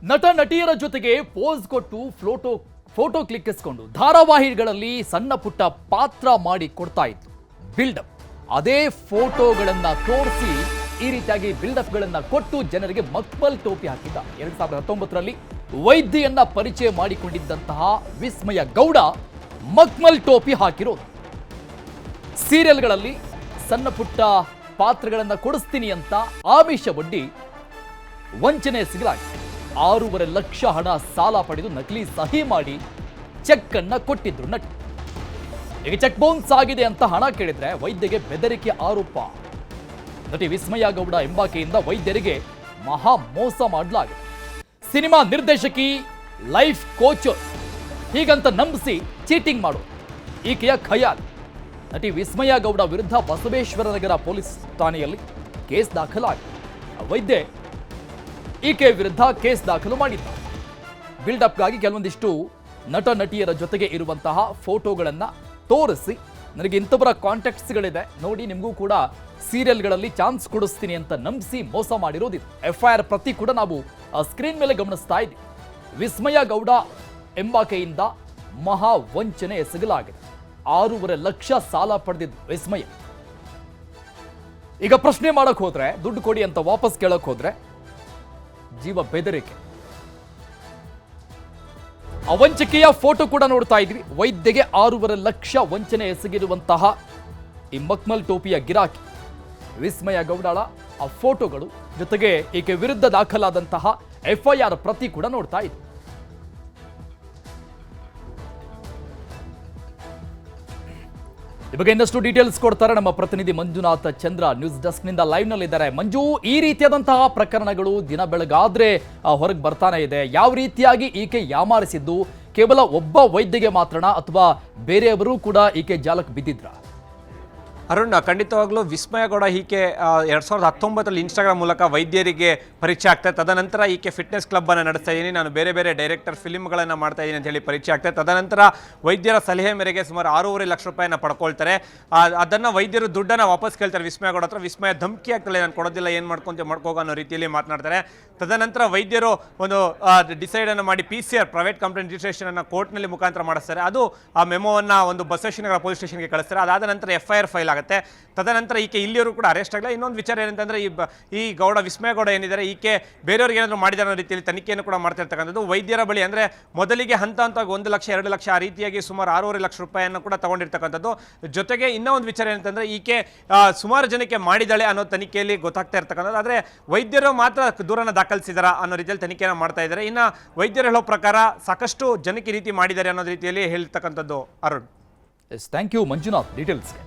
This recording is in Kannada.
ನಟ ನಟಿಯರ ಜೊತೆಗೆ ಪೋಸ್ ಕೊಟ್ಟು ಫೋಟೋ ಕ್ಲಿಕ್ಕಿಸಿಕೊಂಡು ಧಾರಾವಾಹಿಗಳಲ್ಲಿ ಸಣ್ಣ ಪುಟ್ಟ ಪಾತ್ರ ಮಾಡಿ ಕೊಡ್ತಾ ಇತ್ತು ಬಿಲ್ಡಪ್. ಅದೇ ಫೋಟೋಗಳನ್ನ ತೋರಿಸಿ ಈ ರೀತಿಯಾಗಿ ಬಿಲ್ಡಪ್ಗಳನ್ನ ಕೊಟ್ಟು ಜನರಿಗೆ ಮಕ್ಮಲ್ ಟೋಪಿ ಹಾಕಿದ್ದ. 2019ರಲ್ಲಿ ವೈದ್ಯೆಯನ್ನ ಪರಿಚಯ ಮಾಡಿಕೊಂಡಿದ್ದಂತಹ ವಿಸ್ಮಯ ಗೌಡ ಮಕ್ಮಲ್ ಟೋಪಿ ಹಾಕಿರೋದು. ಸೀರಿಯಲ್ಗಳಲ್ಲಿ ಸಣ್ಣ ಪುಟ್ಟ ಪಾತ್ರಗಳನ್ನ ಕೊಡಿಸ್ತೀನಿ ಅಂತ ಆಮಿಷವೊಡ್ಡಿ ವಂಚನೆ ಸಿಗಲಾಗಿದೆ. 6.5 ಲಕ್ಷ ಹಣ ಸಾಲ ಪಡೆದು ನಕಲಿ ಸಹಿ ಮಾಡಿ ಚೆಕ್ ಅನ್ನ ಕೊಟ್ಟಿದ್ರು ನಟಿ. ಈಗ ಚೆಕ್ ಬೌನ್ಸ್ ಆಗಿದೆ ಅಂತ ಹಣ ಕೇಳಿದ್ರೆ ವೈದ್ಯರಿಗೆ ಬೆದರಿಕೆ ಆರೋಪ. ನಟಿ ವಿಸ್ಮಯ ಗೌಡ ಎಂಬಾಕೆಯಿಂದ ವೈದ್ಯರಿಗೆ ಮಹಾ ಮೋಸ ಮಾಡಲಾಗಿದೆ. ಸಿನಿಮಾ ನಿರ್ದೇಶಕಿ, ಲೈಫ್ ಕೋಚರ್ ಹೀಗಂತ ನಂಬಿಸಿ ಚೀಟಿಂಗ್ ಮಾಡು ಈಕೆಯ ಖಯಾಲ್. ನಟಿ ವಿಸ್ಮಯ ಗೌಡ ವಿರುದ್ಧ ಬಸವೇಶ್ವರ ನಗರ ಪೊಲೀಸ್ ಠಾಣೆಯಲ್ಲಿ ಕೇಸ್ ದಾಖಲಾಗಿದೆ. ವೈದ್ಯೆ ಈಕೆ ವಿರುದ್ಧ ಕೇಸ್ ದಾಖಲು ಮಾಡಿದ್ದ. ಬಿಲ್ಡಪ್ಗಾಗಿ ಕೆಲವೊಂದಿಷ್ಟು ನಟ ನಟಿಯರ ಜೊತೆಗೆ ಇರುವಂತಹ ಫೋಟೋಗಳನ್ನು ತೋರಿಸಿ ನನಗೆ ಇಂಥವರ ಕಾಂಟ್ಯಾಕ್ಟ್ಸ್ಗಳಿದೆ ನೋಡಿ, ನಿಮಗೂ ಕೂಡ ಸೀರಿಯಲ್ಗಳಲ್ಲಿ ಚಾನ್ಸ್ ಕೊಡಿಸ್ತೀನಿ ಅಂತ ನಂಬಿಸಿ ಮೋಸ ಮಾಡಿರೋದಿದೆ. FIR ಪ್ರತಿ ಕೂಡ ನಾವು ಸ್ಕ್ರೀನ್ ಮೇಲೆ ಗಮನಿಸ್ತಾ ಇದ್ದೀವಿ. ವಿಸ್ಮಯ ಗೌಡ ಎಂಬಾಕೆಯಿಂದ ಮಹಾ ವಂಚನೆ ಎಸಗಲಾಗಿದೆ. 6.5 ಲಕ್ಷ ಸಾಲ ಪಡೆದಿದ್ದು ವಿಸ್ಮಯ. ಈಗ ಪ್ರಶ್ನೆ ಮಾಡಕ್ ಹೋದ್ರೆ, ದುಡ್ಡು ಕೊಡಿ ಅಂತ ವಾಪಸ್ ಕೇಳಕ್ ಹೋದ್ರೆ ಜೀವ ಬೆದರಿಕೆ. ಆ ವಂಚಕೆಯ ಫೋಟೋ ಕೂಡ ನೋಡ್ತಾ ಇದ್ವಿ. ವೈದ್ಯಗೆ 6.5 ಲಕ್ಷ ವಂಚನೆ ಎಸಗಿರುವಂತಹ ಈ ಮಕ್ಮಲ್ ಟೋಪಿಯ ಗಿರಾಕಿ ವಿಸ್ಮಯ ಗೌಡಳ ಆ ಫೋಟೋಗಳು ಜೊತೆಗೆ ಈಕೆ ವಿರುದ್ಧ ದಾಖಲಾದಂತಹ FIR ಪ್ರತಿ ಕೂಡ ನೋಡ್ತಾ ಇದ್ವಿ. ಈ ಬಗ್ಗೆ ಇನ್ನಷ್ಟು ಡೀಟೇಲ್ಸ್ ಕೊಡ್ತಾರೆ ನಮ್ಮ ಪ್ರತಿನಿಧಿ ಮಂಜುನಾಥ್ ಚಂದ್ರ, ನ್ಯೂಸ್ ಡೆಸ್ಕ್ ನಿಂದ ಲೈವ್ ನಲ್ಲಿ ಇದ್ದಾರೆ. ಮಂಜು, ಈ ರೀತಿಯಾದಂತಹ ಪ್ರಕರಣಗಳು ದಿನ ಬೆಳಗಾದ್ರೆ ಹೊರಗೆ ಬರ್ತಾನೆ ಇದೆ. ಯಾವ ರೀತಿಯಾಗಿ ಈಕೆ ಯಾಮಾರಿಸಿದ್ದು ಕೇವಲ ಒಬ್ಬ ವೈದ್ಯಗೆ ಮಾತ್ರನಾ ಅಥವಾ ಬೇರೆಯವರು ಕೂಡ ಈಕೆ ಜಾಲಕ್ಕೆ ಬಿದ್ದಿದ್ರ? ಅರುಣ್, ಖಂಡಿತವಾಗ್ಲೂ ವಿಸ್ಮಯ ಗೌಡ ಈಕೆ 2019ರಲ್ಲಿ ಇನ್ಸ್ಟಾಗ್ರಾಮ್ ಮೂಲಕ ವೈದ್ಯರಿಗೆ ಪರಿಚಯ ಆಗ್ತದೆ. ತದನಂತರ ಈಕೆ ಫಿಟ್ನೆಸ್ ಕ್ಲಬ್ಬನ್ನು ನಡೆಸ್ತಾ ಇದ್ದೀನಿ, ನಾನು ಬೇರೆ ಬೇರೆ ಡೈರೆಕ್ಟರ್ ಫಿಲ್ಮ್ಗಳನ್ನು ಮಾಡ್ತಾ ಇದ್ದೀನಿ ಅಂತ ಹೇಳಿ ಪರಿಚಯ ಆಗ್ತದೆ. ತದನಂತರ ವೈದ್ಯರ ಸಲಹೆ ಮೇರೆಗೆ ಸುಮಾರು 6.5 ಲಕ್ಷ ರೂಪಾಯಿನ ಪಡ್ಕೊಳ್ತಾರೆ. ಅದನ್ನು ವೈದ್ಯರು ದುಡ್ಡನ್ನು ವಾಪಸ್ ಕೇಳ್ತಾರೆ ವಿಸ್ಮಯ ಗೌಡ ಹತ್ರ. ವಿಸ್ಮಯ ಧಮಕಿ ಆಗ್ತಾಳೆ, ನಾನು ಕೊಡೋದಿಲ್ಲ, ಏನು ಮಾಡ್ಕೋಗ ಅನ್ನೋ ರೀತಿಯಲ್ಲಿ ಮಾತನಾಡ್ತಾರೆ. ತದನಂತರ ವೈದ್ಯರು ಒಂದು ಡಿಸೈಡನ್ನು ಮಾಡಿ PCR ಪ್ರೈವೇಟ್ ಕಂಪ್ನಿ ರಿಜಿಸ್ಟ್ರೇಷನನ್ನು ಕೋರ್ಟ್ನಲ್ಲಿ ಮುಖಾಂತರ ಮಾಡಿಸ್ತಾರೆ. ಅದು ಆ ಮೆಮೋವನ್ನು ಒಂದು ಬಸವೇಶ್ವರ ನಗರ ಪೊಲೀಸ್ ಸ್ಟೇಷನ್ಗೆ ಕಳಿಸ್ತಾರೆ. ಅದಾದ ನಂತರ FIR ಫೈಲ್ ಆಗುತ್ತೆ. ತದನಂತರ ಈಕೆ ಇಲ್ಲಿಯವರು ಕೂಡ ಅರೆಸ್ಟ್ ಆಗಲ್ಲ. ಇನ್ನೊಂದು ವಿಚಾರ ಏನಂತಂದ್ರೆ, ಈ ಗೌಡ ವಿಸ್ಮಯ ಗೌಡ ಏನಿದ್ದಾರೆ ಈಕೆ ಬೇರೆಯವ್ರಿಗೆ ಏನಾದರೂ ಮಾಡಿದಾರೆ ಅನ್ನೋ ರೀತಿಯಲ್ಲಿ ತನಿಖೆಯನ್ನು ಕೂಡ ಮಾಡ್ತಾ ಇರ್ತಕ್ಕಂಥದ್ದು. ವೈದ್ಯರ ಬಳಿ ಅಂದರೆ ಮೊದಲಿಗೆ ಹಂತವಾಗಿ 1 ಲಕ್ಷ 2 ಲಕ್ಷ ಆ ರೀತಿಯಾಗಿ ಸುಮಾರು 6.5 ಲಕ್ಷ ರೂಪಾಯಿಯನ್ನು ಕೂಡ ತಗೊಂಡಿರ್ತಕ್ಕಂಥದ್ದು. ಜೊತೆಗೆ ಇನ್ನೂ ಒಂದು ವಿಚಾರ ಏನಂತಂದ್ರೆ, ಈಕೆ ಸುಮಾರು ಜನಕ್ಕೆ ಮಾಡಿದಾಳೆ ಅನ್ನೋ ತನಿಖೆಯಲ್ಲಿ ಗೊತ್ತಾಗ್ತಾ ಇರ್ತಕ್ಕಂಥದ್ದು. ಆದರೆ ವೈದ್ಯರು ಮಾತ್ರ ದೂರನ್ನು ದಾಖಲಿಸಿದಾರ ಅನ್ನೋ ರೀತಿಯಲ್ಲಿ ತನಿಖೆಯನ್ನು ಮಾಡ್ತಾ ಇದ್ದಾರೆ. ಇನ್ನು ವೈದ್ಯರು ಹೇಳೋ ಪ್ರಕಾರ ಸಾಕಷ್ಟು ಜನಕ್ಕೆ ರೀತಿ ಮಾಡಿದ್ದಾರೆ ಅನ್ನೋ ರೀತಿಯಲ್ಲಿ ಹೇಳ್ತಕ್ಕಂಥದ್ದು. Arun, thank you Manjunath ಡೀಟೇಲ್ಸ್ಗೆ.